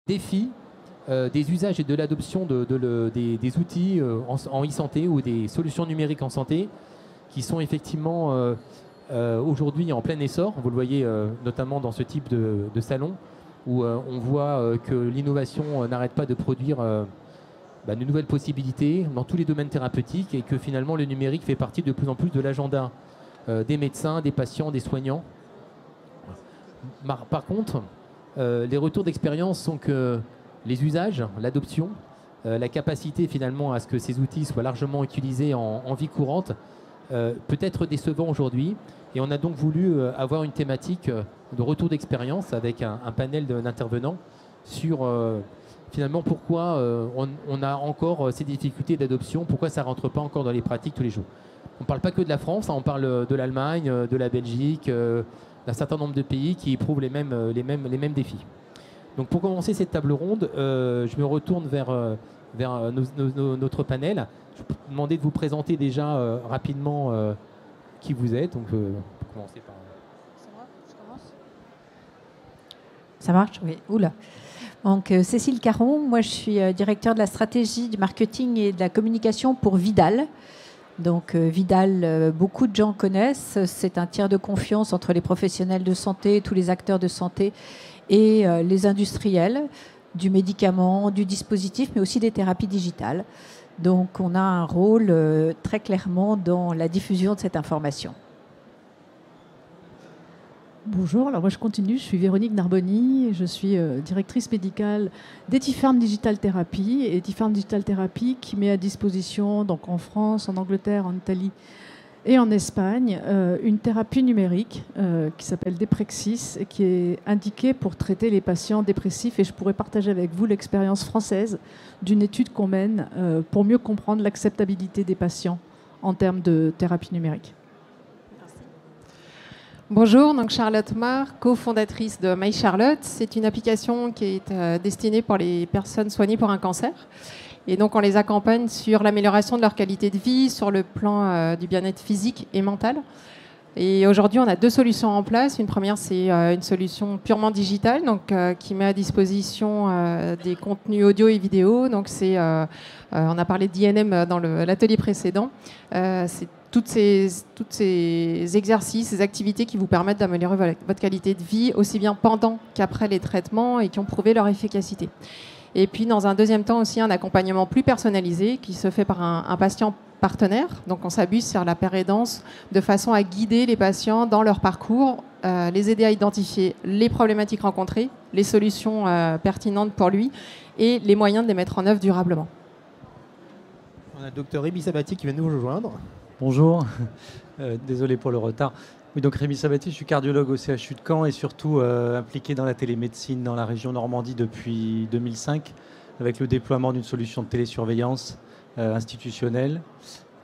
défi des usages et de l'adoption des outils en e-santé ou des solutions numériques en santé qui sont effectivement aujourd'hui en plein essor. Vous le voyez notamment dans ce type de salon où on voit que l'innovation n'arrête pas de produire de nouvelles possibilités dans tous les domaines thérapeutiques et que finalement le numérique fait partie de plus en plus de l'agenda des médecins, des patients, des soignants. Par contre, les retours d'expérience sont que les usages, l'adoption, la capacité finalement à ce que ces outils soient largement utilisés en vie courante peut être décevant aujourd'hui. Et on a donc voulu avoir une thématique de retour d'expérience avec un panel d'intervenants sur finalement pourquoi on a encore ces difficultés d'adoption, pourquoi ça ne rentre pas encore dans les pratiques tous les jours. On ne parle pas que de la France, on parle de l'Allemagne, de la Belgique, d'un certain nombre de pays qui éprouvent les mêmes défis. Donc pour commencer cette table ronde, je me retourne vers notre panel. Je peux vous demander de vous présenter déjà rapidement qui vous êtes. Donc, on peut commencer par... C'est moi, je commence. Ça marche? Oui. Oula. Donc, Cécile Caron, moi je suis directeur de la stratégie, du marketing et de la communication pour Vidal. Donc Vidal, beaucoup de gens connaissent. C'est un tiers de confiance entre les professionnels de santé, tous les acteurs de santé et les industriels du médicament, du dispositif, mais aussi des thérapies digitales. Donc on a un rôle très clairement dans la diffusion de cette information. Bonjour, alors moi je continue, je suis Véronique Narboni, je suis directrice médicale d'Ethypharm Digital Therapy. Ethypharm Digital Therapy qui met à disposition, donc en France, en Angleterre, en Italie et en Espagne, une thérapie numérique qui s'appelle Deprexis et qui est indiquée pour traiter les patients dépressifs. Et je pourrais partager avec vous l'expérience française d'une étude qu'on mène pour mieux comprendre l'acceptabilité des patients en termes de thérapie numérique. Bonjour, donc Charlotte Marc, cofondatrice de MyCharlotte. C'est une application qui est destinée pour les personnes soignées pour un cancer. Et donc on les accompagne sur l'amélioration de leur qualité de vie, sur le plan du bien-être physique et mental. Et aujourd'hui, on a deux solutions en place. Une première, c'est une solution purement digitale, donc qui met à disposition des contenus audio et vidéo. Donc c'est, on a parlé d'INM dans l'atelier précédent. C'est tous ces exercices, ces activités qui vous permettent d'améliorer votre qualité de vie, aussi bien pendant qu'après les traitements et qui ont prouvé leur efficacité. Et puis, dans un deuxième temps aussi, un accompagnement plus personnalisé qui se fait par un patient partenaire. Donc, on s'abuse sur la pérédance de façon à guider les patients dans leur parcours, les aider à identifier les problématiques rencontrées, les solutions pertinentes pour lui et les moyens de les mettre en œuvre durablement. On a le docteur Rémi Sabati qui vient nous rejoindre. Bonjour, désolé pour le retard. Oui, donc Rémi Sabati, je suis cardiologue au CHU de Caen et surtout impliqué dans la télémédecine dans la région Normandie depuis 2005 avec le déploiement d'une solution de télésurveillance institutionnelle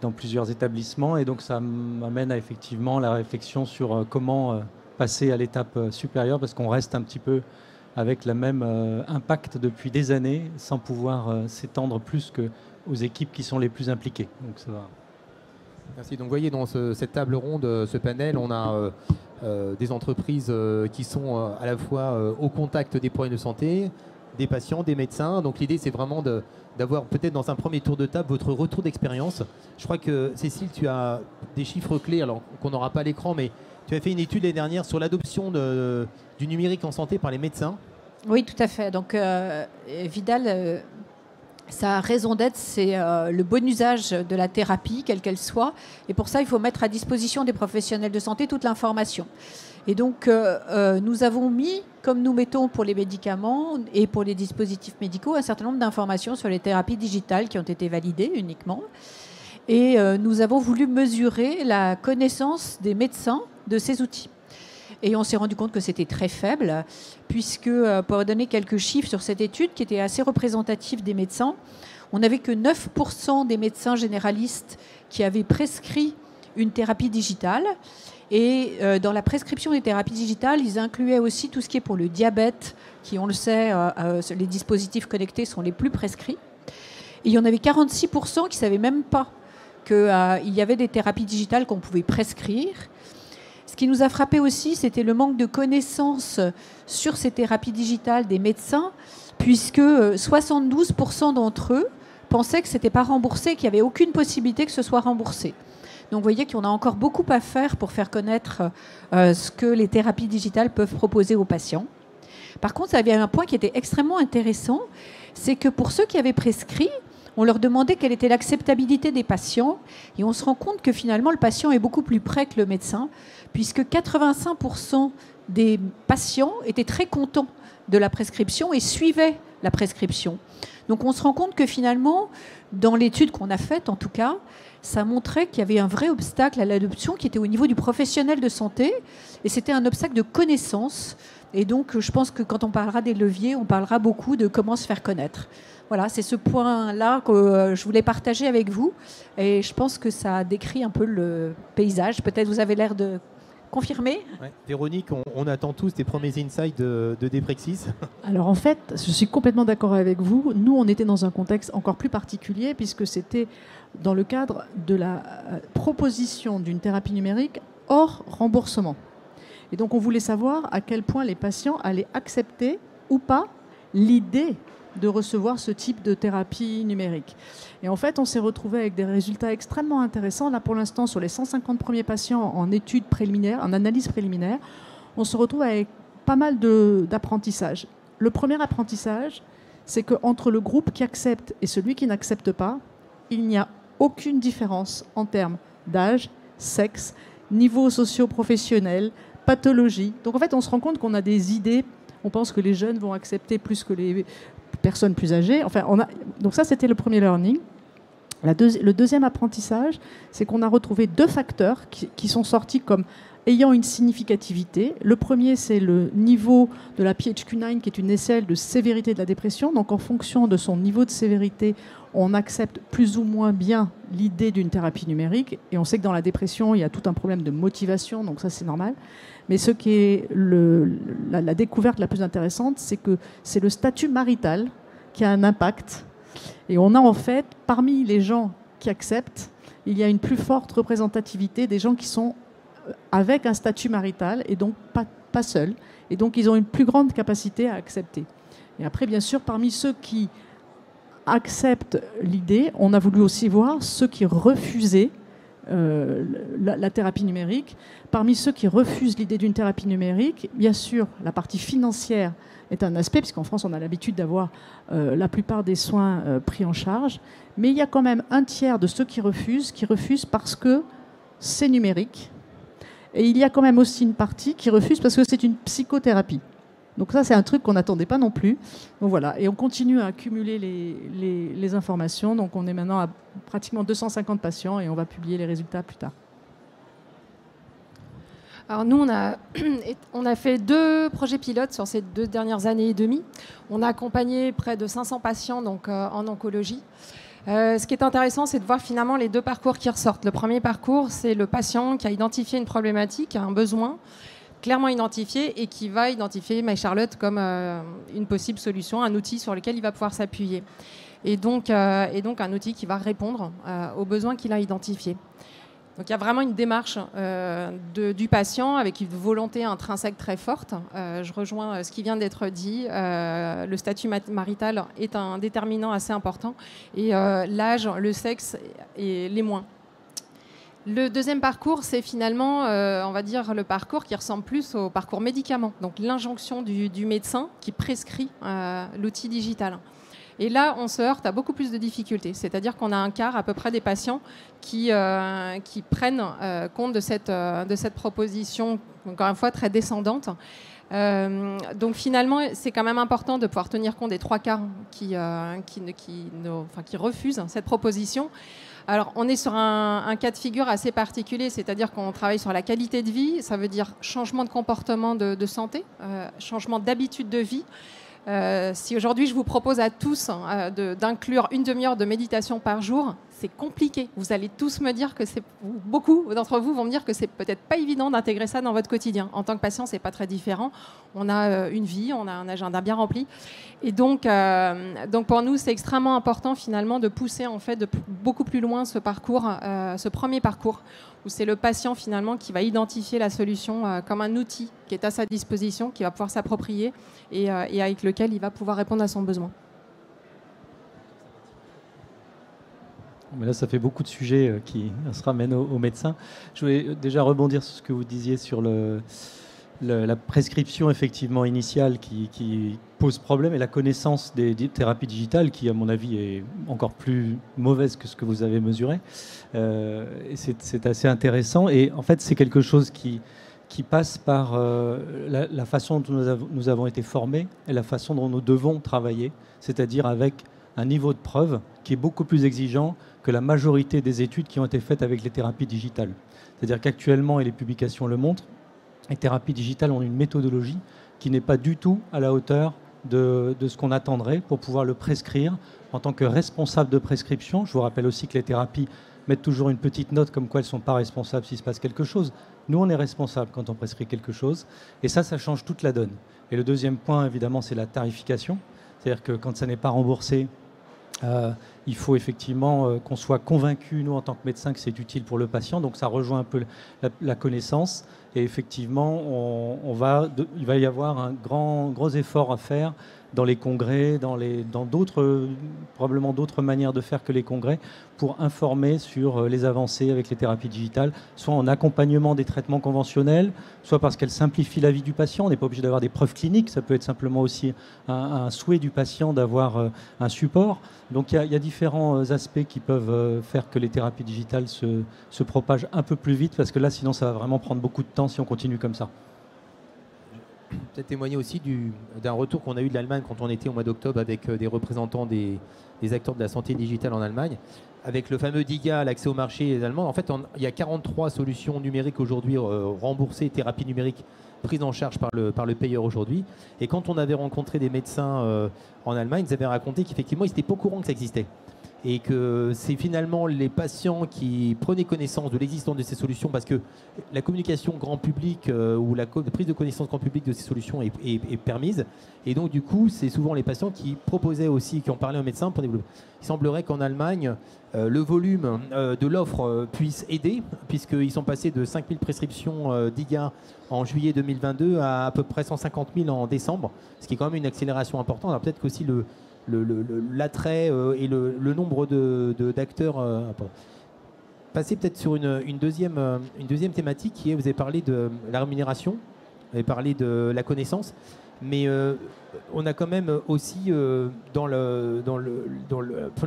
dans plusieurs établissements. Et donc ça m'amène à effectivement la réflexion sur comment passer à l'étape supérieure parce qu'on reste un petit peu avec le même impact depuis des années sans pouvoir s'étendre plus qu'aux équipes qui sont les plus impliquées. Donc ça va. Merci. Donc, vous voyez, dans cette table ronde, ce panel, on a des entreprises qui sont à la fois au contact des problèmes de santé, des patients, des médecins. Donc, l'idée, c'est vraiment d'avoir peut-être dans un premier tour de table votre retour d'expérience. Je crois que, Cécile, tu as des chiffres clés, alors qu'on n'aura pas à l'écran, mais tu as fait une étude l'année dernière sur l'adoption du numérique en santé par les médecins. Oui, tout à fait. Donc, Vidal... sa raison d'être, c'est le bon usage de la thérapie, quelle qu'elle soit. Et pour ça, il faut mettre à disposition des professionnels de santé toute l'information. Et donc, nous avons mis, comme nous mettons pour les médicaments et pour les dispositifs médicaux, un certain nombre d'informations sur les thérapies digitales qui ont été validées uniquement. Et nous avons voulu mesurer la connaissance des médecins de ces outils. Et on s'est rendu compte que c'était très faible, puisque, pour donner quelques chiffres sur cette étude, qui était assez représentative des médecins, on n'avait que 9% des médecins généralistes qui avaient prescrit une thérapie digitale. Et dans la prescription des thérapies digitales, ils incluaient aussi tout ce qui est pour le diabète, qui, on le sait, les dispositifs connectés sont les plus prescrits. Et il y en avait 46% qui ne savaient même pas qu'il y avait des thérapies digitales qu'on pouvait prescrire. Ce qui nous a frappé aussi, c'était le manque de connaissances sur ces thérapies digitales des médecins, puisque 72% d'entre eux pensaient que ce n'était pas remboursé, qu'il n'y avait aucune possibilité que ce soit remboursé. Donc vous voyez qu'on a encore beaucoup à faire pour faire connaître ce que les thérapies digitales peuvent proposer aux patients. Par contre, ça avait un point qui était extrêmement intéressant, c'est que pour ceux qui avaient prescrit, on leur demandait quelle était l'acceptabilité des patients, et on se rend compte que finalement le patient est beaucoup plus près que le médecin, puisque 85% des patients étaient très contents de la prescription et suivaient la prescription. Donc on se rend compte que finalement, dans l'étude qu'on a faite en tout cas, ça montrait qu'il y avait un vrai obstacle à l'adoption qui était au niveau du professionnel de santé, et c'était un obstacle de connaissance. Et donc je pense que quand on parlera des leviers, on parlera beaucoup de comment se faire connaître. Voilà, c'est ce point-là que je voulais partager avec vous, et je pense que ça décrit un peu le paysage. Peut-être vous avez l'air de confirmer. Ouais. Véronique, on attend tous des premiers insights de Deprexis. Alors en fait, je suis complètement d'accord avec vous. Nous, on était dans un contexte encore plus particulier puisque c'était dans le cadre de la proposition d'une thérapie numérique hors remboursement. Et donc on voulait savoir à quel point les patients allaient accepter ou pas l'idée de recevoir ce type de thérapie numérique. Et en fait, on s'est retrouvé avec des résultats extrêmement intéressants. Là, pour l'instant, sur les 150 premiers patients en études préliminaires, en analyse préliminaire, on se retrouve avec pas mal d'apprentissage. Le premier apprentissage, c'est qu'entre le groupe qui accepte et celui qui n'accepte pas, il n'y a aucune différence en termes d'âge, sexe, niveau socio-professionnel, pathologie. Donc en fait, on se rend compte qu'on a des idées. On pense que les jeunes vont accepter plus que les personnes plus âgées. Enfin, donc ça, c'était le premier learning. Le deuxième apprentissage, c'est qu'on a retrouvé deux facteurs qui sont sortis comme ayant une significativité. Le premier, c'est le niveau de la PHQ-9, qui est une échelle de sévérité de la dépression. Donc en fonction de son niveau de sévérité, on accepte plus ou moins bien l'idée d'une thérapie numérique. Et on sait que dans la dépression, il y a tout un problème de motivation, donc ça c'est normal. Mais ce qui est la découverte la plus intéressante, c'est que c'est le statut marital qui a un impact. Et on a en fait, parmi les gens qui acceptent, il y a une plus forte représentativité des gens qui sont avec un statut marital et donc pas seuls. Et donc ils ont une plus grande capacité à accepter. Et après, bien sûr, parmi ceux qui acceptent l'idée, on a voulu aussi voir ceux qui refusaient la thérapie numérique. Parmi ceux qui refusent l'idée d'une thérapie numérique, bien sûr, la partie financière est un aspect, puisqu'en France, on a l'habitude d'avoir la plupart des soins pris en charge. Mais il y a quand même un tiers de ceux qui refusent parce que c'est numérique. Et il y a quand même aussi une partie qui refuse parce que c'est une psychothérapie. Donc ça, c'est un truc qu'on n'attendait pas non plus. Donc voilà, et on continue à accumuler les informations. Donc on est maintenant à pratiquement 250 patients et on va publier les résultats plus tard. Alors nous, on a fait 2 projets pilotes sur ces 2 dernières années et demie. On a accompagné près de 500 patients donc, en oncologie. Ce qui est intéressant, c'est de voir finalement les 2 parcours qui ressortent. Le premier parcours, c'est le patient qui a identifié une problématique, un besoin clairement identifié et qui va identifier MyCharlotte comme une possible solution, un outil sur lequel il va pouvoir s'appuyer. Et donc un outil qui va répondre aux besoins qu'il a identifiés. Donc il y a vraiment une démarche du patient avec une volonté intrinsèque très forte. Je rejoins ce qui vient d'être dit. Le statut marital est un déterminant assez important et l'âge, le sexe et les moins. Le deuxième parcours, c'est finalement, on va dire, le parcours qui ressemble plus au parcours médicament. Donc l'injonction du médecin qui prescrit l'outil digital. Et là, on se heurte à beaucoup plus de difficultés. C'est-à-dire qu'on a un quart à peu près des patients qui prennent compte de cette proposition, encore une fois, très descendante. Donc finalement, c'est quand même important de pouvoir tenir compte des 3 quarts qui refusent cette proposition. Alors, on est sur un cas de figure assez particulier, c'est-à-dire qu'on travaille sur la qualité de vie, ça veut dire changement de comportement de santé, changement d'habitude de vie. Si aujourd'hui je vous propose à tous d'inclure une demi-heure de méditation par jour, c'est compliqué. Vous allez tous me dire que beaucoup d'entre vous vont me dire que c'est peut-être pas évident d'intégrer ça dans votre quotidien. En tant que patient, c'est pas très différent. On a une vie, on a un agenda bien rempli. Et donc pour nous, c'est extrêmement important finalement de pousser en fait de beaucoup plus loin ce parcours, ce premier parcours, où c'est le patient finalement qui va identifier la solution comme un outil qui est à sa disposition, qui va pouvoir s'approprier et avec lequel il va pouvoir répondre à son besoin. Mais là, ça fait beaucoup de sujets qui se ramènent aux médecins. Je voulais déjà rebondir sur ce que vous disiez sur la prescription effectivement initiale qui pose problème et la connaissance des thérapies digitales qui, à mon avis, est encore plus mauvaise que ce que vous avez mesuré. Et c'est assez intéressant. Et en fait, c'est quelque chose qui passe par la façon dont nous avons été formés et la façon dont nous devons travailler, c'est-à-dire avec un niveau de preuve qui est beaucoup plus exigeant que la majorité des études qui ont été faites avec les thérapies digitales. C'est-à-dire qu'actuellement, et les publications le montrent, les thérapies digitales ont une méthodologie qui n'est pas du tout à la hauteur de ce qu'on attendrait pour pouvoir le prescrire en tant que responsable de prescription. Je vous rappelle aussi que les thérapies mettent toujours une petite note comme quoi elles ne sont pas responsables s'il se passe quelque chose. Nous, on est responsable quand on prescrit quelque chose. Et ça change toute la donne. Et le deuxième point, évidemment, c'est la tarification. C'est-à-dire que quand ça n'est pas remboursé, il faut effectivement qu'on soit convaincu, nous, en tant que médecins, que c'est utile pour le patient. Donc ça rejoint un peu la connaissance. Et effectivement, il va y avoir un gros effort à faire dans les congrès, dans d'autres, probablement d'autres manières de faire que les congrès, pour informer sur les avancées avec les thérapies digitales, soit en accompagnement des traitements conventionnels, soit parce qu'elles simplifient la vie du patient. On n'est pas obligé d'avoir des preuves cliniques, ça peut être simplement aussi un souhait du patient d'avoir un support. Donc il y a différents aspects qui peuvent faire que les thérapies digitales se propagent un peu plus vite, parce que là, sinon, ça va vraiment prendre beaucoup de temps si on continue comme ça. Peut-être témoigner aussi d'un retour qu'on a eu de l'Allemagne quand on était au mois d'octobre avec des représentants des acteurs de la santé digitale en Allemagne, avec le fameux DIGA, l'accès au marché allemand. En fait, il y a 43 solutions numériques aujourd'hui remboursées, thérapies numériques prises en charge par le payeur aujourd'hui. Et quand on avait rencontré des médecins en Allemagne, ils avaient raconté qu'effectivement, ils n'étaient pas au courant que ça existait. Et que c'est finalement les patients qui prenaient connaissance de l'existence de ces solutions, parce que la communication grand public ou la prise de connaissance grand public de ces solutions est permise. Et donc, du coup, c'est souvent les patients qui proposaient aussi, qui ont parlé aux médecins pour développer. Il semblerait qu'en Allemagne, le volume de l'offre puisse aider, puisqu'ils sont passés de 5000 prescriptions d'IGA en juillet 2022 à peu près 150 000 en décembre, ce qui est quand même une accélération importante. Alors peut-être qu'aussi l'attrait et le nombre d'acteurs. Passer peut-être sur une deuxième thématique qui est, vous avez parlé de la rémunération, vous avez parlé de la connaissance, mais on a quand même aussi dans le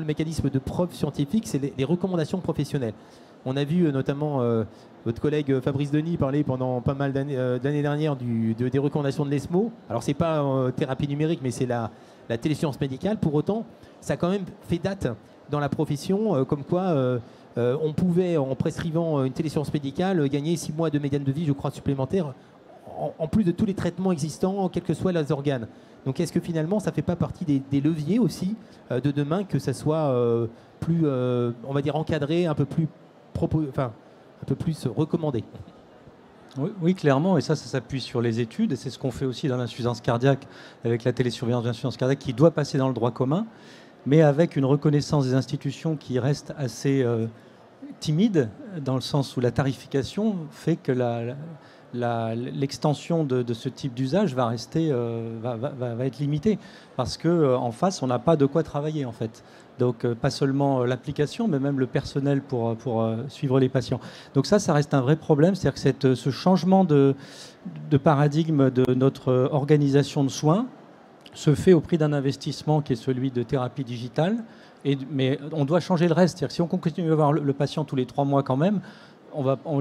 mécanisme de preuve scientifique, c'est les recommandations professionnelles. On a vu notamment votre collègue Fabrice Denis parler pendant pas mal d'années dernières des recommandations de l'ESMO. Alors c'est pas thérapie numérique, mais c'est la téléscience médicale. Pour autant, ça a quand même fait date dans la profession, comme quoi on pouvait, en prescrivant une téléscience médicale, gagner 6 mois de médiane de vie, je crois, supplémentaire, en plus de tous les traitements existants, quels que soient les organes. Donc est-ce que finalement, ça ne fait pas partie des leviers aussi de demain, que ça soit plus, on va dire, encadré, un peu plus recommandé? Oui, clairement, et ça s'appuie sur les études, et c'est ce qu'on fait aussi dans l'insuffisance cardiaque, avec la télésurveillance d'insuffisance cardiaque, qui doit passer dans le droit commun, mais avec une reconnaissance des institutions qui reste assez timide, dans le sens où la tarification fait que l'extension de ce type d'usage va être limitée, parce qu'en face, on n'a pas de quoi travailler, en fait. Donc, pas seulement l'application, mais même le personnel pour suivre les patients. Donc ça reste un vrai problème. C'est-à-dire que ce changement de paradigme de notre organisation de soins se fait au prix d'un investissement qui est celui de thérapie digitale. Mais on doit changer le reste. C'est-à-dire que si on continue à voir le patient tous les 3 mois quand même,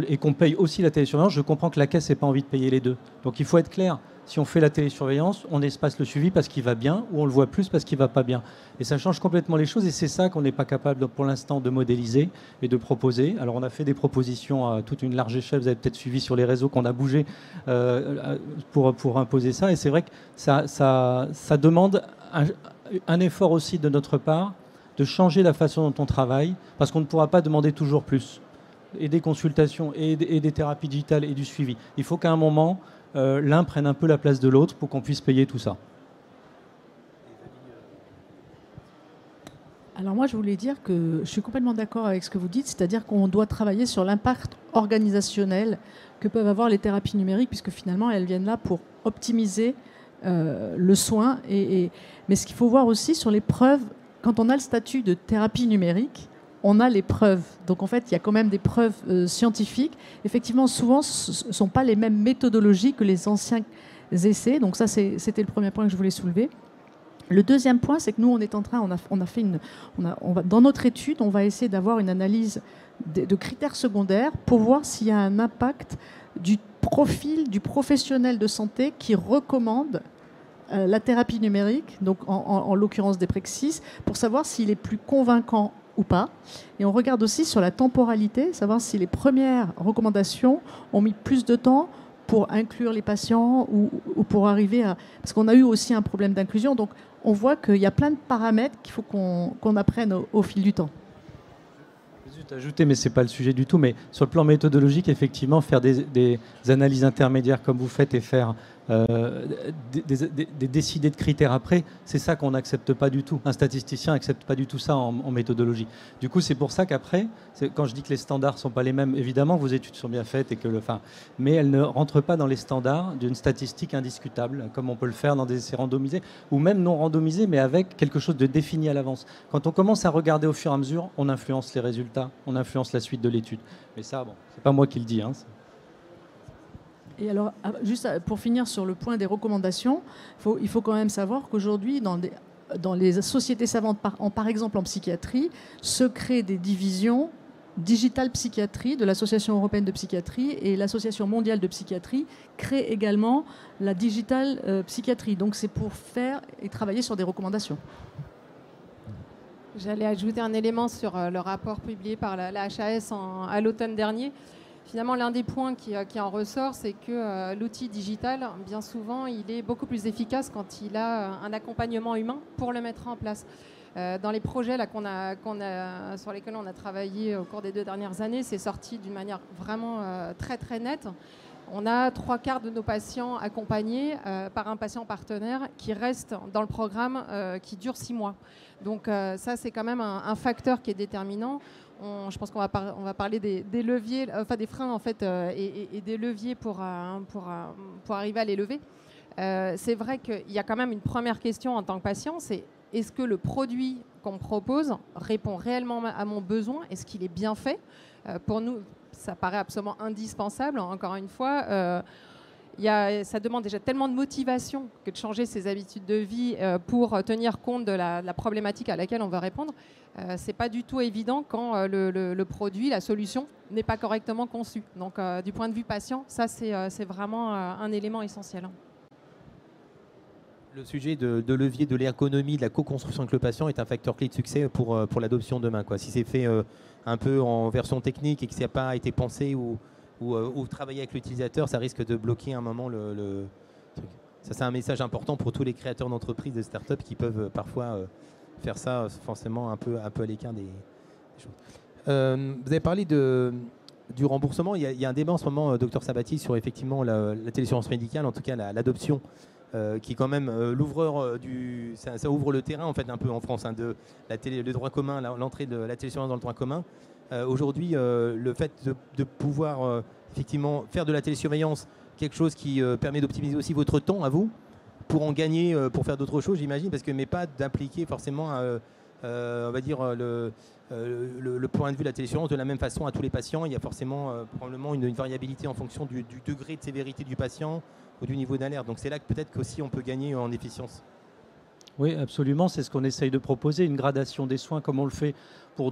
et qu'on paye aussi la télésurveillance, je comprends que la caisse n'ait pas envie de payer les deux. Donc il faut être clair. Si on fait la télésurveillance, on espace le suivi parce qu'il va bien, ou on le voit plus parce qu'il ne va pas bien. Et ça change complètement les choses, et c'est ça qu'on n'est pas capable pour l'instant de modéliser et de proposer. Alors on a fait des propositions à toute une large échelle, vous avez peut-être suivi sur les réseaux qu'on a bougé pour imposer ça. Et c'est vrai que ça demande un effort aussi de notre part, de changer la façon dont on travaille, parce qu'on ne pourra pas demander toujours plus, et des consultations, et des thérapies digitales, et du suivi. Il faut qu'à un moment, l'un prenne un peu la place de l'autre pour qu'on puisse payer tout ça. Alors moi, je voulais dire que je suis complètement d'accord avec ce que vous dites, c'est-à-dire qu'on doit travailler sur l'impact organisationnel que peuvent avoir les thérapies numériques, puisque finalement, elles viennent là pour optimiser le soin. Mais ce qu'il faut voir aussi sur les preuves, quand on a le statut de thérapie numérique, on a les preuves. Donc en fait, il y a quand même des preuves scientifiques. Effectivement, souvent, ce ne sont pas les mêmes méthodologies que les anciens essais. Donc ça, c'était le premier point que je voulais soulever. Le deuxième point, c'est que nous, on est en train, dans notre étude, on va essayer d'avoir une analyse de critères secondaires pour voir s'il y a un impact du profil du professionnel de santé qui recommande la thérapie numérique, donc en l'occurrence des Prexis, pour savoir s'il est plus convaincant ou pas. Et on regarde aussi sur la temporalité, savoir si les premières recommandations ont mis plus de temps pour inclure les patients ou pour arriver à... Parce qu'on a eu aussi un problème d'inclusion, donc on voit qu'il y a plein de paramètres qu'il faut qu'on apprenne au fil du temps. Juste ajouter, mais ce n'est pas le sujet du tout, mais sur le plan méthodologique, effectivement, faire des analyses intermédiaires comme vous faites et faire décider de critères après, c'est ça qu'on n'accepte pas du tout. Un statisticien n'accepte pas du tout ça en méthodologie. Du coup, c'est pour ça qu'après, quand je dis que les standards ne sont pas les mêmes, évidemment, vos études sont bien faites, mais elles ne rentrent pas dans les standards d'une statistique indiscutable, comme on peut le faire dans des essais randomisés, ou même non randomisés, mais avec quelque chose de défini à l'avance. Quand on commence à regarder au fur et à mesure, on influence les résultats, on influence la suite de l'étude. Mais ça, bon, c'est pas moi qui le dis, hein. Et alors, juste pour finir sur le point des recommandations, il faut quand même savoir qu'aujourd'hui, dans les sociétés savantes, par exemple en psychiatrie, se créent des divisions Digital Psychiatrie de l'Association européenne de psychiatrie et l'Association mondiale de psychiatrie crée également la Digital Psychiatrie. Donc c'est pour faire et travailler sur des recommandations. J'allais ajouter un élément sur le rapport publié par la HAS à l'automne dernier. Finalement, l'un des points qui en ressort, c'est que l'outil digital, bien souvent, il est beaucoup plus efficace quand il a un accompagnement humain pour le mettre en place. Dans les projets là, sur lesquels on a travaillé au cours des 2 dernières années, c'est sorti d'une manière vraiment très très nette. On a 3/4 de nos patients accompagnés par un patient partenaire qui reste dans le programme qui dure 6 mois. Donc ça, c'est quand même un facteur qui est déterminant. Je pense qu'on va parler des leviers, enfin des freins en fait, et des leviers pour arriver à les lever. C'est vrai qu'il y a quand même une première question en tant que patient, c'est est-ce que le produit qu'on me propose répond réellement à mon besoin? Est-ce qu'il est bien fait? Pour nous, ça paraît absolument indispensable. Encore une fois, ça demande déjà tellement de motivation que de changer ses habitudes de vie pour tenir compte de la problématique à laquelle on veut répondre. C'est pas du tout évident quand le produit, la solution, n'est pas correctement conçue. Donc, du point de vue patient, ça, c'est vraiment un élément essentiel. Le sujet de levier de l'ergonomie, de la co-construction avec le patient est un facteur clé de succès pour l'adoption demain, quoi. Si c'est fait un peu en version technique et que ça n'a pas été pensé ou travailler avec l'utilisateur, ça risque de bloquer un moment le truc. Ça, c'est un message important pour tous les créateurs d'entreprises, de start-up qui peuvent parfois faire ça forcément un peu à l'écart des choses. Vous avez parlé du remboursement. Il y a un débat en ce moment, Dr Sabati, sur effectivement la télésurveillance médicale, en tout cas l'adoption, qui est quand même l'ouvreur ça ouvre le terrain en fait un peu en France, hein, de le droit commun, l'entrée de la télésurveillance dans le droit commun. Aujourd'hui, le fait de pouvoir effectivement faire de la télésurveillance quelque chose qui permet d'optimiser aussi votre temps à vous, pour en gagner, pour faire d'autres choses, j'imagine, mais pas d'impliquer forcément, on va dire, le point de vue de la télésurveillance de la même façon à tous les patients. Il y a forcément probablement une variabilité en fonction du degré de sévérité du patient ou du niveau d'alerte. Donc c'est là que peut-être qu'aussi on peut gagner en efficience. Oui, absolument. C'est ce qu'on essaye de proposer, une gradation des soins comme on le fait dans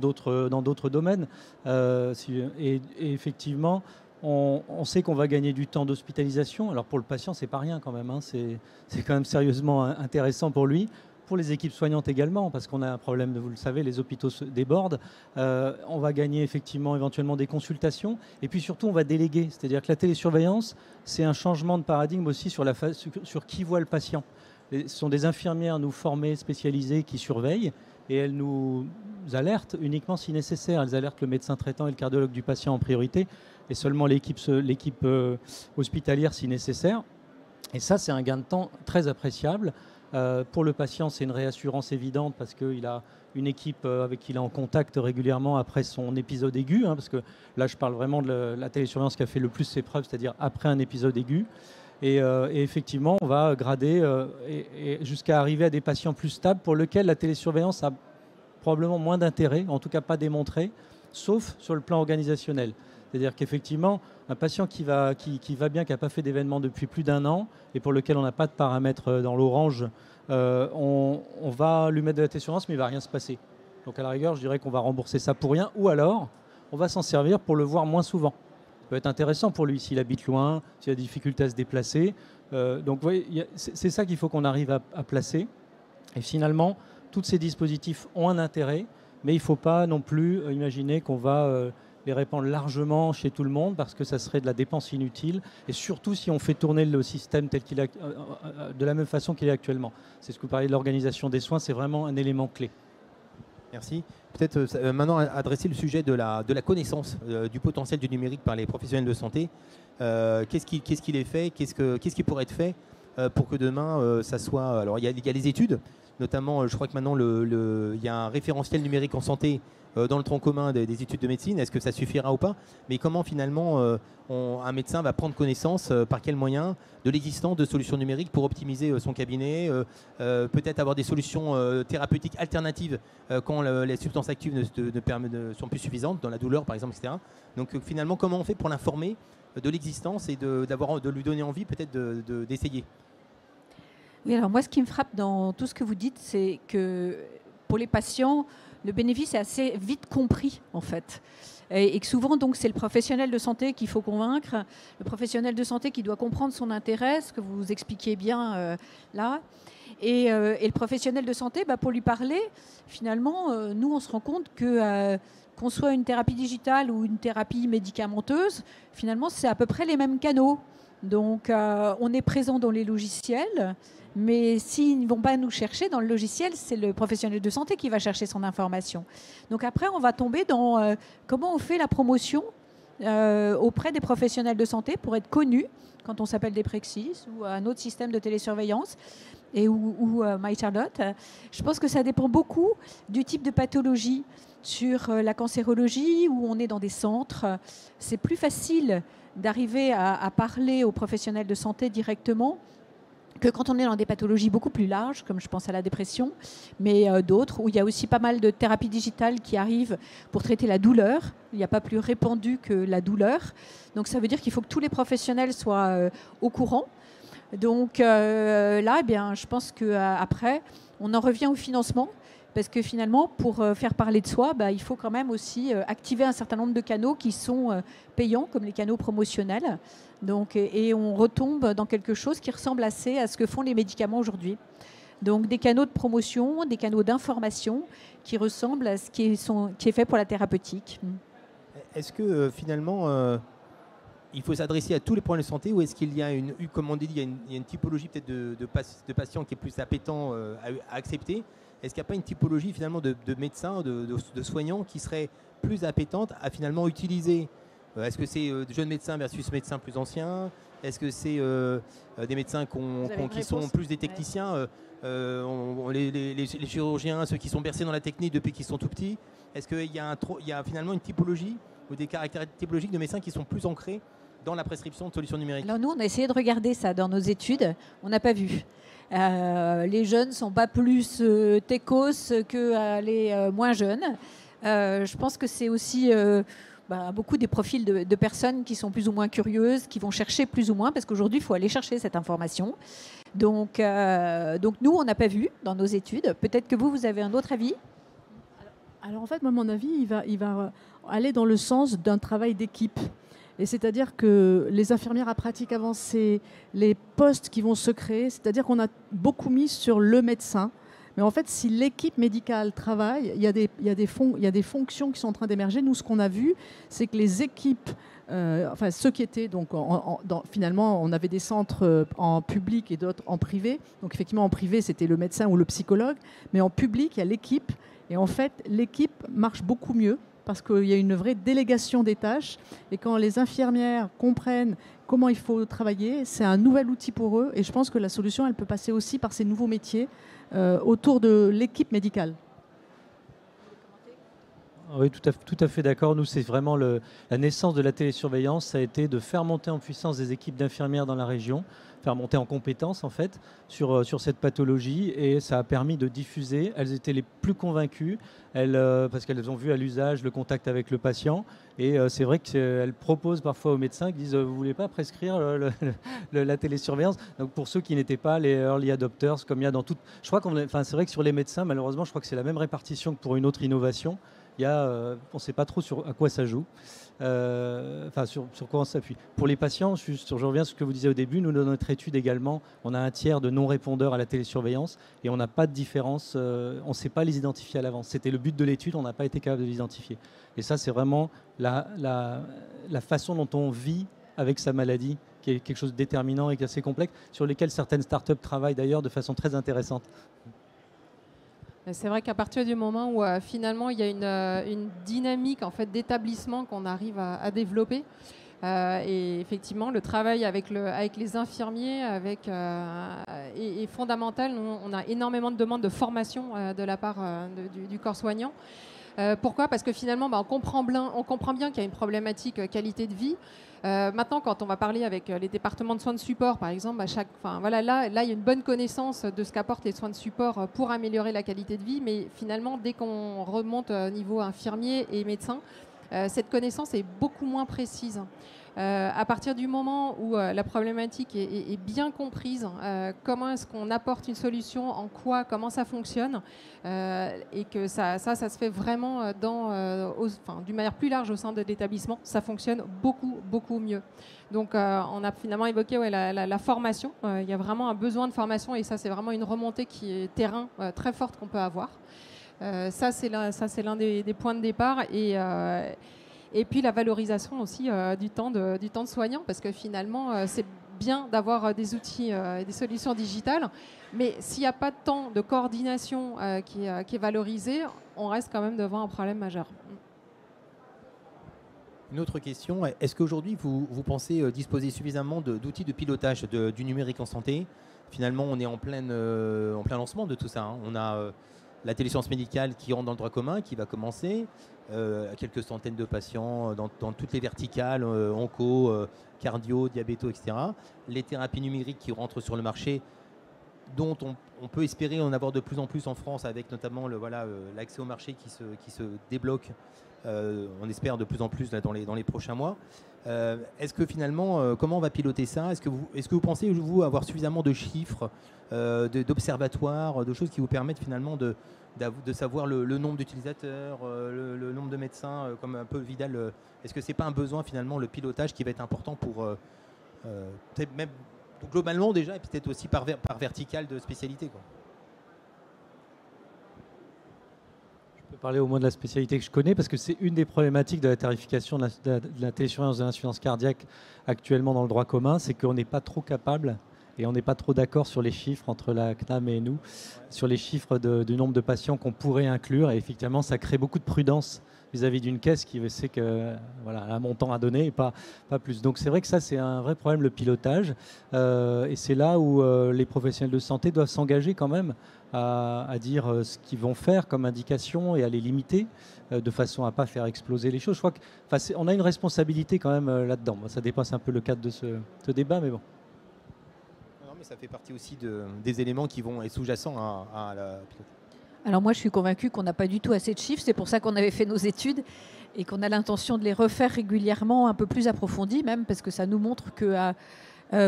d'autres domaines. Et effectivement, on sait qu'on va gagner du temps d'hospitalisation. Alors pour le patient, c'est pas rien quand même, hein. C'est quand même sérieusement intéressant pour lui. Pour les équipes soignantes également, parce qu'on a un problème, vous le savez, les hôpitaux débordent. On va gagner effectivement éventuellement des consultations. Et puis surtout, on va déléguer. C'est-à-dire que la télésurveillance, c'est un changement de paradigme aussi sur qui voit le patient. Ce sont des infirmières, nous, formées, spécialisées, qui surveillent. et elles nous alertent uniquement si nécessaire. Elles alertent le médecin traitant et le cardiologue du patient en priorité, et seulement l'équipe hospitalière si nécessaire. Et ça, c'est un gain de temps très appréciable. Pour le patient, c'est une réassurance évidente parce qu'il a une équipe avec qui il est en contact régulièrement après son épisode aigu, parce que là, je parle vraiment de la télésurveillance qui a fait le plus ses preuves, c'est-à-dire après un épisode aigu. Et effectivement, on va grader jusqu'à arriver à des patients plus stables pour lesquels la télésurveillance a probablement moins d'intérêt, en tout cas pas démontré, sauf sur le plan organisationnel. C'est-à-dire qu'effectivement, un patient qui va bien, qui n'a pas fait d'événement depuis plus d'1 an et pour lequel on n'a pas de paramètres dans l'orange, on va lui mettre de la télésurveillance, mais il ne va rien se passer. Donc à la rigueur, je dirais qu'on va rembourser ça pour rien, ou alors on va s'en servir pour le voir moins souvent. Ça peut être intéressant pour lui s'il habite loin, s'il a des difficultés à se déplacer. Donc vous voyez, c'est ça qu'il faut qu'on arrive à placer. Et finalement, tous ces dispositifs ont un intérêt, mais il ne faut pas non plus imaginer qu'on va les répandre largement chez tout le monde parce que ça serait de la dépense inutile, et surtout si on fait tourner le système tel qu'il est, de la même façon qu'il est actuellement. C'est ce que vous parliez de l'organisation des soins, c'est vraiment un élément clé. Merci. Peut-être maintenant adresser le sujet de la connaissance du potentiel du numérique par les professionnels de santé. Qu'est-ce qu'il est fait, qu'est-ce qui pourrait être fait pour que demain ça soit... Alors il y a les études, notamment je crois que maintenant il y a un référentiel numérique en santé dans le tronc commun des études de médecine. Est-ce que ça suffira ou pas? Mais comment finalement un médecin va prendre connaissance, par quels moyens, de l'existence de solutions numériques pour optimiser son cabinet, peut-être avoir des solutions thérapeutiques alternatives quand les substances actives ne sont plus suffisantes, dans la douleur par exemple, etc. Donc finalement, comment on fait pour l'informer de l'existence et de lui donner envie peut-être d'essayer? Oui, alors moi, ce qui me frappe dans tout ce que vous dites, c'est que pour les patients, le bénéfice est assez vite compris, en fait. Et que souvent, donc, c'est le professionnel de santé qu'il faut convaincre, le professionnel de santé qui doit comprendre son intérêt, ce que vous expliquiez bien là. Et le professionnel de santé, pour lui parler, finalement, nous, on se rend compte que qu'on soit une thérapie digitale ou une thérapie médicamenteuse, finalement, c'est à peu près les mêmes canaux. Donc, on est présent dans les logiciels, mais s'ils ne vont pas nous chercher dans le logiciel, c'est le professionnel de santé qui va chercher son information. Donc après, on va tomber dans comment on fait la promotion auprès des professionnels de santé pour être connus quand on s'appelle Deprexis ou un autre système de télésurveillance ou MyCharlotte. Je pense que ça dépend beaucoup du type de pathologie. Sur la cancérologie, où on est dans des centres, c'est plus facile d'arriver à parler aux professionnels de santé directement que quand on est dans des pathologies beaucoup plus larges, comme je pense à la dépression, mais d'autres, où il y a aussi pas mal de thérapies digitales qui arrivent pour traiter la douleur. Il n'y a pas plus répandu que la douleur. Donc ça veut dire qu'il faut que tous les professionnels soient au courant. Donc là, je pense qu'après, on en revient au financement. Parce que finalement, pour faire parler de soi, il faut quand même aussi activer un certain nombre de canaux qui sont payants, comme les canaux promotionnels. Donc, et on retombe dans quelque chose qui ressemble assez à ce que font les médicaments aujourd'hui. Donc des canaux de promotion, des canaux d'information qui ressemblent à ce qui est fait pour la thérapeutique. Est-ce que finalement, il faut s'adresser à tous les problèmes de santé, ou est-ce qu'il y a comme on dit, il y a une typologie peut-être de patients qui est plus appétant à accepter? Est-ce qu'il n'y a pas une typologie finalement de médecins, de soignants qui serait plus appétante à finalement utiliser? Est-ce que c'est jeunes médecins versus médecins plus anciens? Est-ce que c'est des médecins qui sont plus des techniciens, les chirurgiens, ceux qui sont bercés dans la technique depuis qu'ils sont tout petits? Est-ce qu'il y a finalement une typologie ou des caractéristiques typologiques de médecins qui sont plus ancrés dans la prescription de solutions numériques? Alors nous, on a essayé de regarder ça dans nos études. On n'a pas vu. Les jeunes ne sont pas plus techos que les moins jeunes. Je pense que c'est aussi beaucoup des profils de personnes qui sont plus ou moins curieuses, qui vont chercher plus ou moins, parce qu'aujourd'hui, il faut aller chercher cette information. Donc nous, on n'a pas vu dans nos études. Peut-être que vous avez un autre avis? Alors en fait, moi, mon avis, il va aller dans le sens d'un travail d'équipe. Et c'est-à-dire que les infirmières à pratique avancée, les postes qui vont se créer, c'est-à-dire qu'on a beaucoup mis sur le médecin. Mais en fait, si l'équipe médicale travaille, il y a des fonctions qui sont en train d'émerger. Nous, ce qu'on a vu, c'est que les équipes, ceux qui étaient donc finalement, on avait des centres en public et d'autres en privé. Donc effectivement, en privé, c'était le médecin ou le psychologue, mais en public, il y a l'équipe Et en fait, l'équipe marche beaucoup mieux parce qu'il y a une vraie délégation des tâches. Et quand les infirmières comprennent comment il faut travailler, c'est un nouvel outil pour eux. Et je pense que la solution, elle peut passer aussi par ces nouveaux métiers autour de l'équipe médicale. Oui, tout à fait d'accord. Nous, c'est vraiment la naissance de la télésurveillance, ça a été de faire monter en puissance des équipes d'infirmières dans la région, faire monter en compétences en fait sur cette pathologie, et ça a permis de diffuser. Elles étaient les plus convaincues, parce qu'elles ont vu à l'usage le contact avec le patient, et c'est vrai qu'elles proposent parfois aux médecins qui disent vous voulez pas prescrire la télésurveillance. Donc pour ceux qui n'étaient pas les early adopters, comme il y a dans toute, je crois c'est vrai que sur les médecins, malheureusement, je crois que c'est la même répartition que pour une autre innovation. On ne sait pas trop à quoi ça joue, sur quoi on s'appuie. Pour les patients, je reviens sur ce que vous disiez au début, nous, dans notre étude également, on a un tiers de non-répondeurs à la télésurveillance et on n'a pas de différence, on ne sait pas les identifier à l'avance. C'était le but de l'étude, on n'a pas été capable de les identifier. Et ça, c'est vraiment la façon dont on vit avec sa maladie, qui est quelque chose de déterminant et qui est assez complexe, sur lesquels certaines startups travaillent d'ailleurs de façon très intéressante. C'est vrai qu'à partir du moment où finalement il y a une dynamique en fait d'établissement qu'on arrive à développer, et effectivement le travail avec les infirmiers est fondamental. On a énormément de demandes de formation de la part du corps soignant. Pourquoi ? Parce que finalement, on comprend bien qu'il y a une problématique qualité de vie. Maintenant, quand on va parler avec les départements de soins de support, par exemple, là, il y a une bonne connaissance de ce qu'apportent les soins de support pour améliorer la qualité de vie. Mais finalement, dès qu'on remonte au niveau infirmier et médecin, cette connaissance est beaucoup moins précise. À partir du moment où la problématique est bien comprise, comment est-ce qu'on apporte une solution, comment ça fonctionne, et que ça se fait vraiment d'une manière plus large au sein de l'établissement, ça fonctionne beaucoup, beaucoup mieux. Donc on a finalement évoqué la formation. Il y a vraiment un besoin de formation et ça c'est vraiment une remontée qui est terrain très forte qu'on peut avoir. Ça c'est l'un des points de départ et puis la valorisation aussi du temps de soignant, parce que finalement, c'est bien d'avoir des outils et des solutions digitales, mais s'il n'y a pas de temps de coordination qui est valorisé, on reste quand même devant un problème majeur. Une autre question, est-ce qu'aujourd'hui vous pensez disposer suffisamment d'outils de pilotage du numérique en santé ? Finalement, on est en plein lancement de tout ça. Hein. On a la télésurveillance médicale qui rentre dans le droit commun, qui va commencer, quelques centaines de patients dans toutes les verticales, onco, cardio, diabéto, etc. Les thérapies numériques qui rentrent sur le marché, dont on peut espérer en avoir de plus en plus en France, avec notamment l'accès au marché qui se débloque, on espère de plus en plus là, dans les prochains mois. Est-ce que finalement, comment on va piloter ça ? Est-ce que vous pensez, vous, avoir suffisamment de chiffres, d'observatoires, de choses qui vous permettent finalement de savoir le nombre d'utilisateurs, le nombre de médecins, comme un peu Vidal, est-ce que ce n'est pas un besoin finalement, le pilotage, qui va être important pour peut-être même globalement déjà, et peut-être aussi par verticale de spécialité, quoi. Je peux parler au moins de la spécialité que je connais, parce que c'est une des problématiques de la tarification de la télésurveillance de l'insuffisance cardiaque actuellement dans le droit commun, c'est qu'on n'est pas trop capable et on n'est pas trop d'accord sur les chiffres entre la CNAM et nous, sur les chiffres du nombre de patients qu'on pourrait inclure, et effectivement ça crée beaucoup de prudence vis-à-vis d'une caisse qui sait que un montant à donner et pas plus. Donc c'est vrai que ça c'est un vrai problème, le pilotage, et c'est là où les professionnels de santé doivent s'engager quand même à dire ce qu'ils vont faire comme indication et à les limiter de façon à ne pas faire exploser les choses. Je crois qu'on a une responsabilité quand même là-dedans. Ça dépasse un peu le cadre de ce débat, mais bon. Non, mais ça fait partie aussi des éléments qui vont être sous-jacents à la pilotage. Alors moi, je suis convaincue qu'on n'a pas du tout assez de chiffres. C'est pour ça qu'on avait fait nos études et qu'on a l'intention de les refaire régulièrement, un peu plus approfondies même, parce que ça nous montre que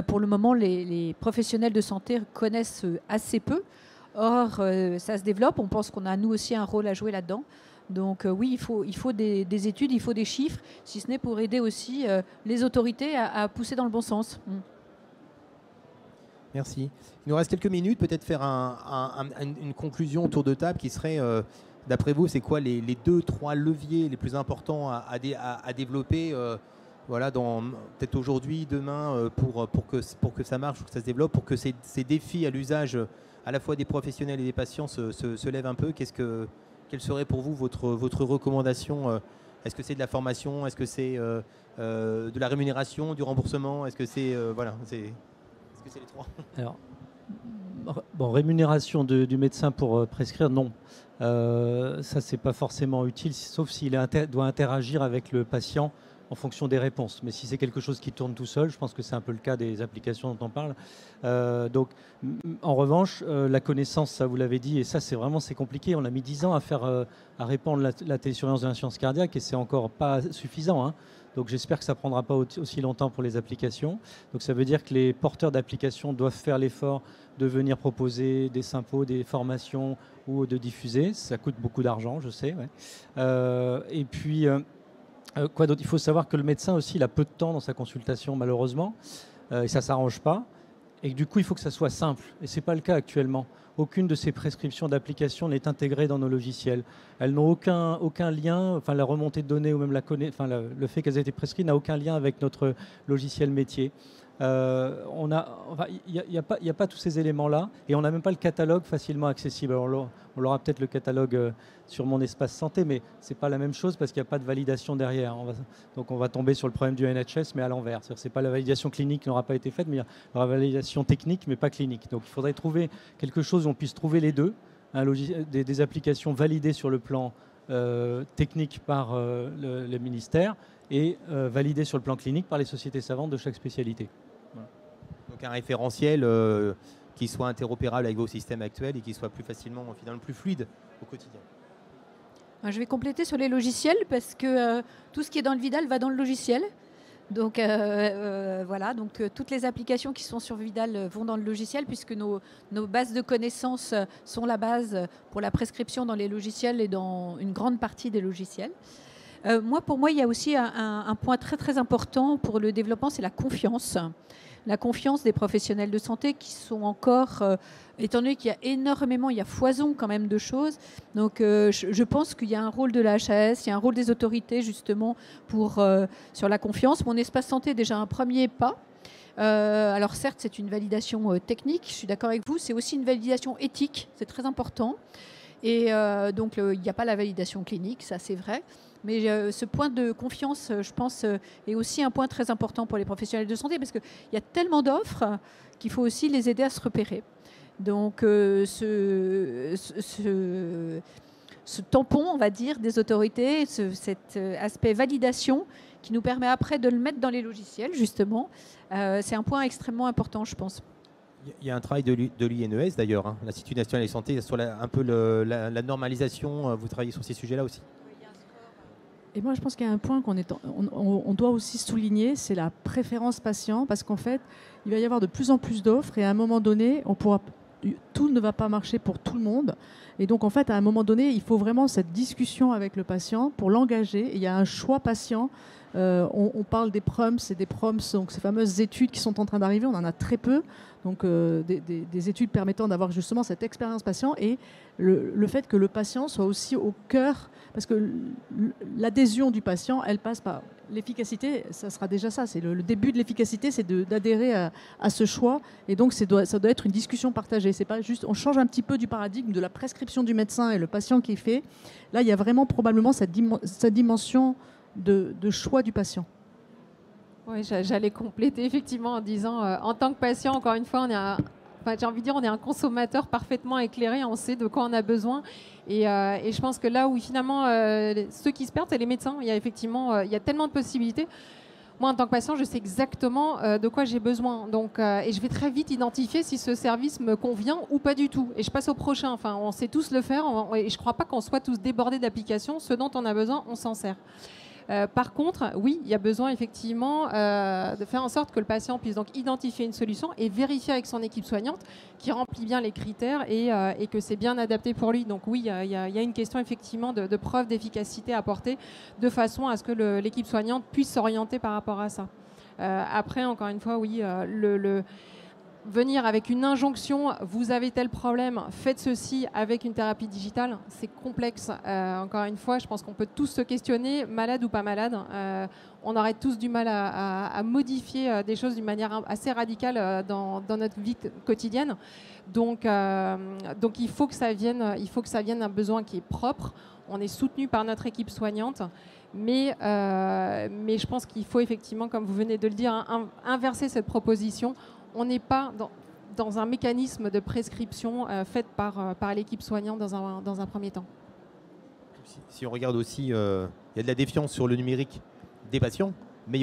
pour le moment, les professionnels de santé connaissent assez peu. Or, ça se développe. On pense qu'on a, nous aussi, un rôle à jouer là-dedans. Donc oui, il faut des études, il faut des chiffres, si ce n'est pour aider aussi les autorités à pousser dans le bon sens. Merci. Il nous reste quelques minutes, peut-être faire une conclusion autour de table qui serait, d'après vous, c'est quoi les 2-3 leviers les plus importants à développer peut-être aujourd'hui, demain, pour que ça marche, pour que ça se développe, pour que ces défis à l'usage à la fois des professionnels et des patients se lèvent un peu. quelle serait pour vous votre recommandation? Est-ce que c'est de la formation? Est-ce que c'est de la rémunération, du remboursement? Est-ce que c'est est-ce que c'est les trois? Alors, bon, rémunération du médecin pour prescrire, non. Ça, c'est pas forcément utile, sauf s'il doit interagir avec le patient en fonction des réponses. Mais si c'est quelque chose qui tourne tout seul, je pense que c'est un peu le cas des applications dont on parle. Donc, en revanche, la connaissance, ça vous l'avez dit, et ça, c'est compliqué. On a mis 10 ans à répandre la télésurveillance de l'insuffisance cardiaque, et c'est encore pas suffisant, hein. Donc j'espère que ça ne prendra pas aussi longtemps pour les applications. Donc ça veut dire que les porteurs d'applications doivent faire l'effort de venir proposer des sympos, des formations ou de diffuser. Ça coûte beaucoup d'argent, je sais. Ouais. Et puis, quoi d'autre? Il faut savoir que le médecin aussi, il a peu de temps dans sa consultation, malheureusement, et ça ne s'arrange pas. Et du coup, il faut que ça soit simple. Et ce n'est pas le cas actuellement. Aucune de ces prescriptions d'application n'est intégrée dans nos logiciels. Elles n'ont aucun lien, enfin la remontée de données ou même le fait qu'elles aient été prescrites n'a aucun lien avec notre logiciel métier. Il n'y a pas tous ces éléments-là et on n'a même pas le catalogue facilement accessible. Alors, on aura peut-être le catalogue sur mon espace santé, mais ce n'est pas la même chose parce qu'il n'y a pas de validation derrière. Donc on va tomber sur le problème du NHS, mais à l'envers. Ce n'est pas la validation clinique qui n'aura pas été faite, mais il y aura la validation technique, mais pas clinique. Donc il faudrait trouver quelque chose où on puisse trouver les deux, des applications validées sur le plan technique par le ministère et validées sur le plan clinique par les sociétés savantes de chaque spécialité. Voilà. Donc un référentiel qui soit interopérable avec vos systèmes actuels et qui soit plus facilement, finalement, plus fluide au quotidien. Je vais compléter sur les logiciels parce que tout ce qui est dans le Vidal va dans le logiciel. Donc voilà, donc toutes les applications qui sont sur Vidal vont dans le logiciel puisque nos bases de connaissances sont la base pour la prescription dans les logiciels et dans une grande partie des logiciels. Pour moi, il y a aussi un point très très important pour le développement, c'est la confiance. La confiance des professionnels de santé qui sont encore, étant donné qu'il y a énormément, il y a foison quand même de choses. Donc je pense qu'il y a un rôle de la HAS, il y a un rôle des autorités justement sur la confiance. Mon espace santé est déjà un premier pas. Alors certes, c'est une validation technique, je suis d'accord avec vous, c'est aussi une validation éthique, c'est très important. Et donc il n'y a pas la validation clinique, ça c'est vrai. Mais ce point de confiance, je pense, est aussi un point très important pour les professionnels de santé parce qu'il y a tellement d'offres qu'il faut aussi les aider à se repérer. Donc ce tampon, on va dire, des autorités, cet aspect validation qui nous permet après de le mettre dans les logiciels, justement, c'est un point extrêmement important, je pense. Il y a un travail de l'INES d'ailleurs, hein, l'Institut national de la santé, sur un peu la normalisation. Vous travaillez sur ces sujets-là aussi? Et moi, je pense qu'il y a un point on doit aussi souligner, c'est la préférence patient, parce qu'en fait, il va y avoir de plus en plus d'offres et à un moment donné, tout ne va pas marcher pour tout le monde. Et donc, en fait, à un moment donné, il faut vraiment cette discussion avec le patient pour l'engager. Il y a un choix patient. On parle des PRUMS et des PROMS, donc ces fameuses études qui sont en train d'arriver, on en a très peu. Donc des études permettant d'avoir justement cette expérience patient et le fait que le patient soit aussi au cœur, parce que l'adhésion du patient, elle passe par l'efficacité, ça sera déjà ça, c'est le début de l'efficacité, c'est d'adhérer à ce choix, et donc ça doit être une discussion partagée, c'est pas juste, on change un petit peu du paradigme de la prescription du médecin et le patient qui est fait, là il y a vraiment probablement cette dimension de choix du patient. Oui, j'allais compléter effectivement en disant, en tant que patient, encore une fois, j'ai envie de dire, on est un consommateur parfaitement éclairé, on sait de quoi on a besoin. Et je pense que là où finalement, ceux qui se perdent, c'est les médecins. Il y a tellement de possibilités. Moi, en tant que patient, je sais exactement de quoi j'ai besoin. Donc, et je vais très vite identifier si ce service me convient ou pas du tout. Et je passe au prochain. Enfin, on sait tous le faire. Et je ne crois pas qu'on soit tous débordés d'applications. Ce dont on a besoin, on s'en sert. Par contre, oui, il y a besoin effectivement de faire en sorte que le patient puisse donc identifier une solution et vérifier avec son équipe soignante qui remplit bien les critères et que c'est bien adapté pour lui. Donc oui, il y a une question effectivement de preuve d'efficacité à apporter de façon à ce que l'équipe soignante puisse s'orienter par rapport à ça. Après, encore une fois, oui, venir avec une injonction, vous avez tel problème, faites ceci avec une thérapie digitale, c'est complexe. Encore une fois, je pense qu'on peut tous se questionner, malade ou pas malade. On aurait tous du mal à modifier des choses d'une manière assez radicale dans notre vie quotidienne. Donc il faut que ça vienne d'un besoin qui est propre. On est soutenu par notre équipe soignante. Mais je pense qu'il faut effectivement, comme vous venez de le dire, inverser cette proposition. On n'est pas dans un mécanisme de prescription fait par l'équipe soignante dans un premier temps. Si on regarde aussi, il y a de la défiance sur le numérique des patients, mais il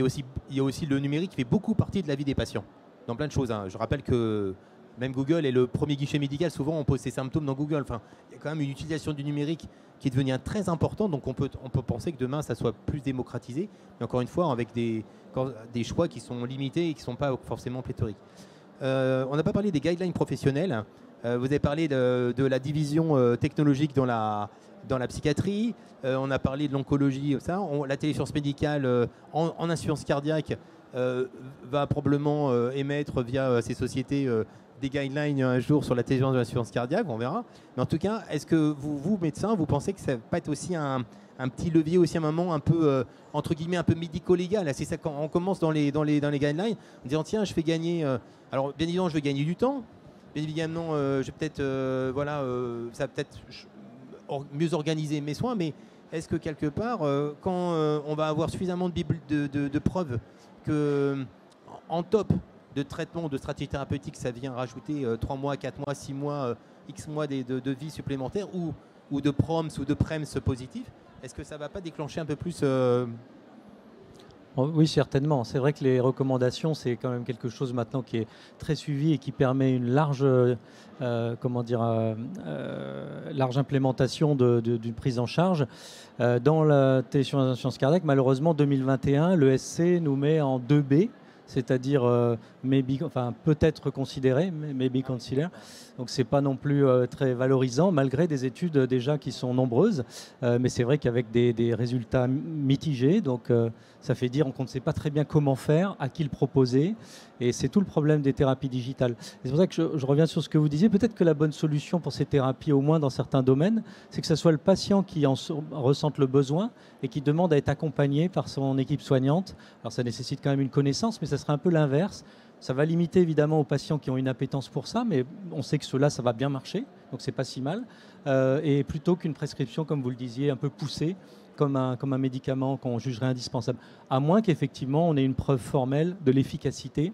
y a aussi le numérique qui fait beaucoup partie de la vie des patients, dans plein de choses. Je rappelle que même Google est le premier guichet médical. Souvent, on pose ses symptômes dans Google. Enfin, il y a quand même une utilisation du numérique qui est devenue très importante. Donc, on peut penser que demain, ça soit plus démocratisé. Mais encore une fois, avec des choix qui sont limités et qui ne sont pas forcément pléthoriques. On n'a pas parlé des guidelines professionnels. Vous avez parlé de la division technologique dans la psychiatrie. On a parlé de l'oncologie. La téléscience médicale en insuffisance cardiaque va probablement émettre via ces sociétés des guidelines un jour sur la téléscience de l'insuffisance cardiaque, on verra. Mais en tout cas, est-ce que vous, médecins, vous pensez que ça va pas être aussi un petit levier, aussi un moment un peu, entre guillemets, un peu médico-légal? C'est ça, quand on commence dans les guidelines, en disant, tiens, je fais gagner... alors, bien évidemment, je vais gagner du temps. Bien évidemment, je vais peut-être... ça va peut-être mieux organiser mes soins, mais est-ce que quelque part, quand on va avoir suffisamment de preuves que en top de traitement, de stratégie thérapeutique, ça vient rajouter 3 mois, 4 mois, 6 mois, X mois de vie supplémentaire ou de proms ou de prems positifs, est-ce que ça ne va pas déclencher un peu plus Oui, certainement. C'est vrai que les recommandations, c'est quand même quelque chose maintenant qui est très suivi et qui permet une large, large implémentation d'une prise en charge. Dans la téléscience cardiaque, malheureusement, 2021, le SC nous met en 2B, c'est-à-dire peut-être considéré, maybe consider. Donc c'est pas non plus très valorisant, malgré des études déjà qui sont nombreuses. Mais c'est vrai qu'avec des résultats mitigés, donc ça fait dire qu'on ne sait pas très bien comment faire, à qui le proposer. Et c'est tout le problème des thérapies digitales. C'est pour ça que je reviens sur ce que vous disiez. Peut-être que la bonne solution pour ces thérapies, au moins dans certains domaines, c'est que ce soit le patient qui en ressente le besoin et qui demande à être accompagné par son équipe soignante. Alors ça nécessite quand même une connaissance, mais ça serait un peu l'inverse. Ça va limiter évidemment aux patients qui ont une appétence pour ça, mais on sait que cela, ça va bien marcher, donc c'est pas si mal. Et plutôt qu'une prescription, comme vous le disiez, un peu poussée, comme un médicament qu'on jugerait indispensable. À moins qu'effectivement, on ait une preuve formelle de l'efficacité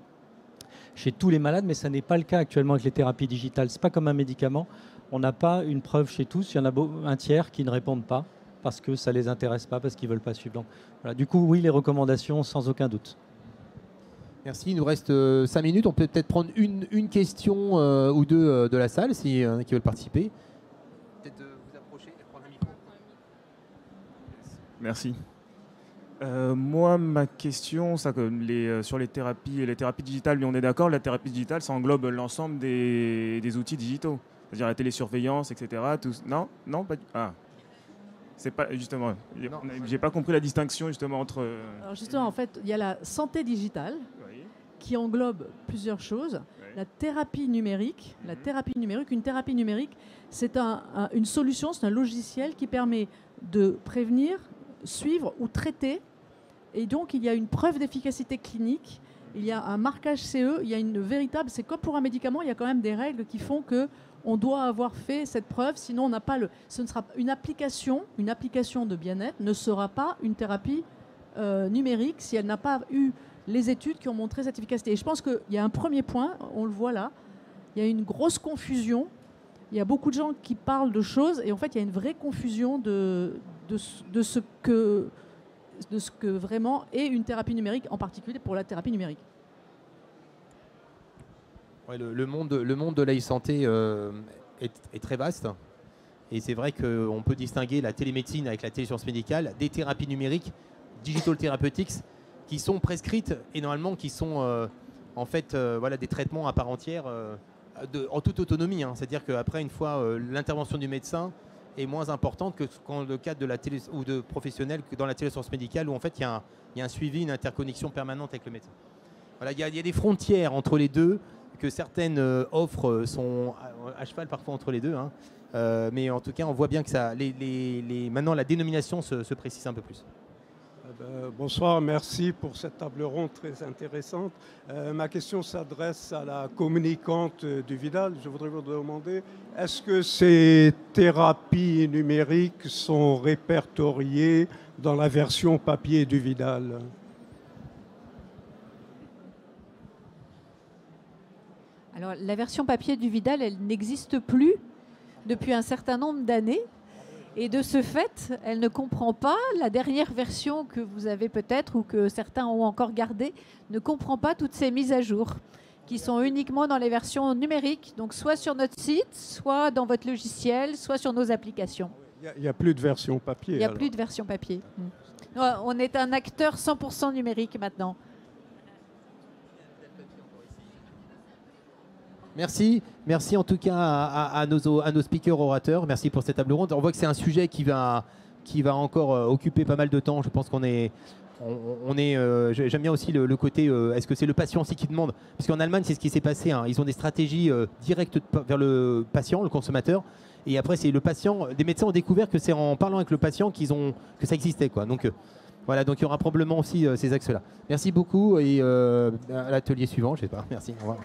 chez tous les malades, mais ça n'est pas le cas actuellement avec les thérapies digitales. C'est pas comme un médicament. On n'a pas une preuve chez tous. Il y en a un tiers qui ne répondent pas parce que ça ne les intéresse pas, parce qu'ils ne veulent pas suivre. Donc, voilà. Du coup, oui, les recommandations, sans aucun doute. Merci, il nous reste 5 minutes. On peut peut-être prendre une question ou deux de la salle, s'il y en a qui veulent participer. Peut-être vous approcher et prendre un micro. Merci. Moi, ma question, ça, sur les thérapies digitales, on est d'accord, la thérapie digitale, ça englobe l'ensemble des outils digitaux, c'est-à-dire la télésurveillance, etc. Non, pas du... Ah, c'est pas justement. J'ai pas compris la distinction justement entre. Alors justement, en fait, il y a la santé digitale qui englobe plusieurs choses. La thérapie numérique, une thérapie numérique, c'est une solution, c'est un logiciel qui permet de prévenir, suivre ou traiter. Et donc, il y a une preuve d'efficacité clinique, il y a un marquage CE, il y a une véritable... C'est comme pour un médicament, il y a quand même des règles qui font qu'on doit avoir fait cette preuve, sinon on n'a pas ce ne sera une application de bien-être ne sera pas une thérapie numérique si elle n'a pas eu les études qui ont montré cette efficacité. Et je pense qu'il y a un premier point, on le voit là, il y a une grosse confusion. Il y a beaucoup de gens qui parlent de choses et en fait, il y a une vraie confusion de ce que vraiment est une thérapie numérique, en particulier pour la thérapie numérique. Ouais, le monde de l'e-santé est très vaste. Et c'est vrai qu'on peut distinguer la télémédecine avec la téléscience médicale des thérapies numériques, digital therapeutics, qui sont prescrites et normalement qui sont des traitements à part entière en toute autonomie. C'est-à-dire qu'après, une fois l'intervention du médecin est moins importante que dans le cadre de la télé ou de professionnels que dans la téléscience médicale où en fait il y a un suivi, une interconnexion permanente avec le médecin. Voilà, il y a des frontières entre les deux que certaines offres sont à cheval parfois entre les deux. Hein. Mais en tout cas, on voit bien que ça, maintenant la dénomination se précise un peu plus. Bonsoir, merci pour cette table ronde très intéressante. Ma question s'adresse à la communicante du Vidal. Je voudrais vous demander, est-ce que ces thérapies numériques sont répertoriées dans la version papier du Vidal? Alors, la version papier du Vidal, elle n'existe plus depuis un certain nombre d'années. Et de ce fait, elle ne comprend pas, la dernière version que vous avez peut-être ou que certains ont encore gardée, ne comprend pas toutes ces mises à jour qui sont uniquement dans les versions numériques, donc soit sur notre site, soit dans votre logiciel, soit sur nos applications. Il n'y a plus de version papier. Il n'y a plus de version papier. On est un acteur 100% numérique maintenant. Merci en tout cas à nos speakers orateurs. Merci pour cette table ronde. On voit que c'est un sujet qui va encore occuper pas mal de temps. Je pense qu'on est, j'aime bien aussi le côté, est-ce que c'est le patient aussi qui demande? Parce qu'en Allemagne, c'est ce qui s'est passé. Hein. Ils ont des stratégies directes vers le patient, le consommateur. Et après, c'est le patient. Des médecins ont découvert que c'est en parlant avec le patient que ça existait, quoi. Donc voilà, donc il y aura probablement aussi ces axes-là. Merci beaucoup et à l'atelier suivant, je sais pas. Merci. Au revoir.